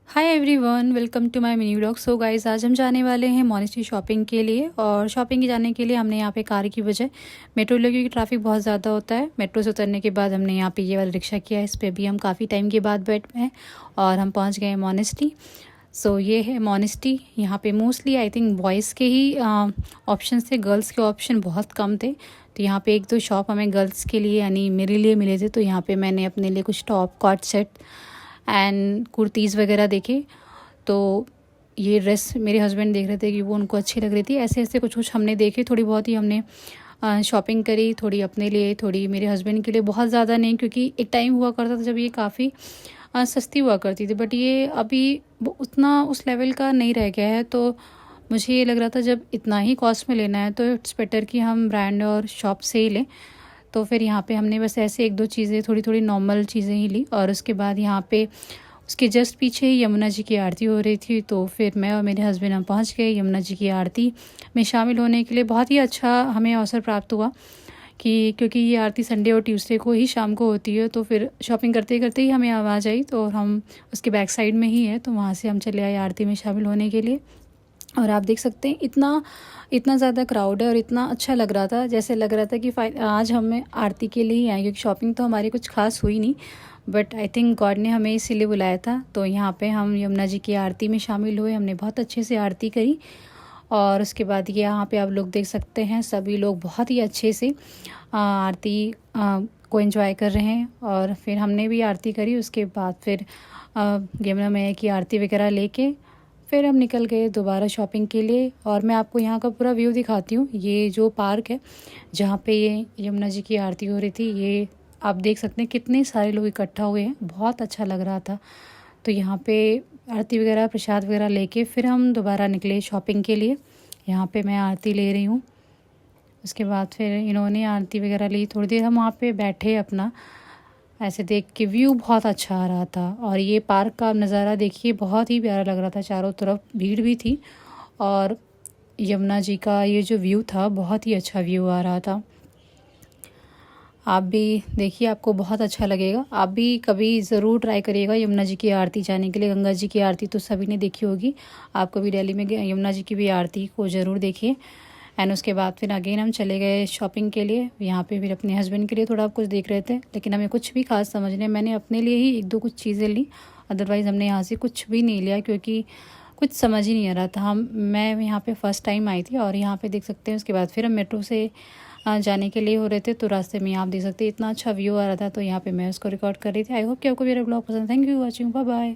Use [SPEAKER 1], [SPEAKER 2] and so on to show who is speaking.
[SPEAKER 1] Hi everyone, welcome to my mini vlog. So guys, आज हम जाने वाले हैं मॉनेस्ट्री शॉपिंग के लिए। और शॉपिंग के जाने के लिए हमने यहाँ पे कार की बजाय मेट्रो लिया, क्योंकि ट्रैफिक बहुत ज़्यादा होता है। मेट्रो से उतरने के बाद हमने यहाँ पे ये वाला रिक्शा किया है। इस पर भी हम काफ़ी टाइम के बाद बैठे हैं और हम पहुँच गए हैं मॉनेस्ट्री। सो ये है मॉनेस्ट्री। यहाँ पे मोस्टली आई थिंक बॉयज़ के ही ऑप्शन थे, गर्ल्स के ऑप्शन बहुत कम थे। तो यहाँ पे एक दो शॉप हमें गर्ल्स के लिए यानी मेरे लिए मिले थे। तो यहाँ पे मैंने अपने लिए कुछ top, coord set and kurtis वगैरह देखे। तो ये ड्रेस मेरे हस्बैंड देख रहे थे कि वो उनको अच्छी लग रही थी। ऐसे ऐसे कुछ कुछ हमने देखे, थोड़ी बहुत ही हमने शॉपिंग करी, थोड़ी अपने लिए, थोड़ी मेरे हस्बैंड के लिए। बहुत ज़्यादा नहीं, क्योंकि एक टाइम हुआ करता था जब ये काफ़ी सस्ती हुआ करती थी, बट ये अभी उतना उस लेवल का नहीं रह गया है। तो मुझे ये लग रहा था जब इतना ही कॉस्ट में लेना है तो इट्स बेटर कि हम ब्रांड और शॉप से ही लें। तो फिर यहाँ पे हमने बस ऐसे एक दो चीज़ें, थोड़ी थोड़ी नॉर्मल चीज़ें ही ली। और उसके बाद यहाँ पे उसके जस्ट पीछे ही यमुना जी की आरती हो रही थी। तो फिर मैं और मेरे हस्बैंड हम पहुँच गए यमुना जी की आरती में शामिल होने के लिए। बहुत ही अच्छा हमें अवसर प्राप्त हुआ कि क्योंकि ये आरती संडे और ट्यूसडे को ही शाम को होती है। तो फिर शॉपिंग करते करते ही हमें आवाज़ आई, तो हम उसके बैक साइड में ही है, तो वहाँ से हम चले आए आरती में शामिल होने के लिए। और आप देख सकते हैं इतना इतना ज़्यादा क्राउड है और इतना अच्छा लग रहा था, जैसे लग रहा था कि आज हमें आरती के लिए ही आए, क्योंकि शॉपिंग तो हमारी कुछ खास हुई नहीं, बट आई थिंक गॉड ने हमें इसीलिए बुलाया था। तो यहाँ पे हम यमुना जी की आरती में शामिल हुए। हमने बहुत अच्छे से आरती करी। और उसके बाद ये यहाँ पे आप लोग देख सकते हैं सभी लोग बहुत ही अच्छे से आरती को एंजॉय कर रहे हैं। और फिर हमने भी आरती करी। उसके बाद फिर यमुना मैया की आरती वगैरह लेके फिर हम निकल गए दोबारा शॉपिंग के लिए। और मैं आपको यहाँ का पूरा व्यू दिखाती हूँ। ये जो पार्क है जहाँ पे ये यमुना जी की आरती हो रही थी, ये आप देख सकते हैं कितने सारे लोग इकट्ठा हुए हैं। बहुत अच्छा लग रहा था। तो यहाँ पे आरती वगैरह, प्रसाद वगैरह लेके फिर हम दोबारा निकले शॉपिंग के लिए। यहाँ पे मैं आरती ले रही हूँ। उसके बाद फिर इन्होंने आरती वगैरह ली। थोड़ी देर हम वहाँ पे बैठे अपना, ऐसे देख के व्यू बहुत अच्छा आ रहा था। और ये पार्क का नज़ारा देखिए, बहुत ही प्यारा लग रहा था। चारों तरफ भीड़ भी थी और यमुना जी का ये जो व्यू था, बहुत ही अच्छा व्यू आ रहा था। आप भी देखिए, आपको बहुत अच्छा लगेगा। आप भी कभी ज़रूर ट्राई करिएगा यमुना जी की आरती जाने के लिए। गंगा जी की आरती तो सभी ने देखी होगी। आप कभी दिल्ली में यमुना जी की भी आरती को ज़रूर देखिए। एंड उसके बाद फिर अगेन हम चले गए शॉपिंग के लिए। यहाँ पे फिर अपने हस्बैंड के लिए थोड़ा कुछ देख रहे थे, लेकिन हमें कुछ भी खास समझ नहीं। मैंने अपने लिए ही एक दो कुछ चीज़ें ली, अदरवाइज़ हमने यहाँ से कुछ भी नहीं लिया, क्योंकि कुछ समझ ही नहीं आ रहा था। मैं यहाँ पे फ़र्स्ट टाइम आई थी। और यहाँ पे देख सकते हैं उसके बाद फिर हम मेट्रो से जाने के लिए हो रहे थे। तो रास्ते में आप देख सकते हैं इतना अच्छा व्यू आ रहा था। तो यहाँ पे मैं उसको रिकॉर्ड कर रही थी। आई होप कि आपको मेरा ब्लॉग पसंद। Thank you watching, bye bye.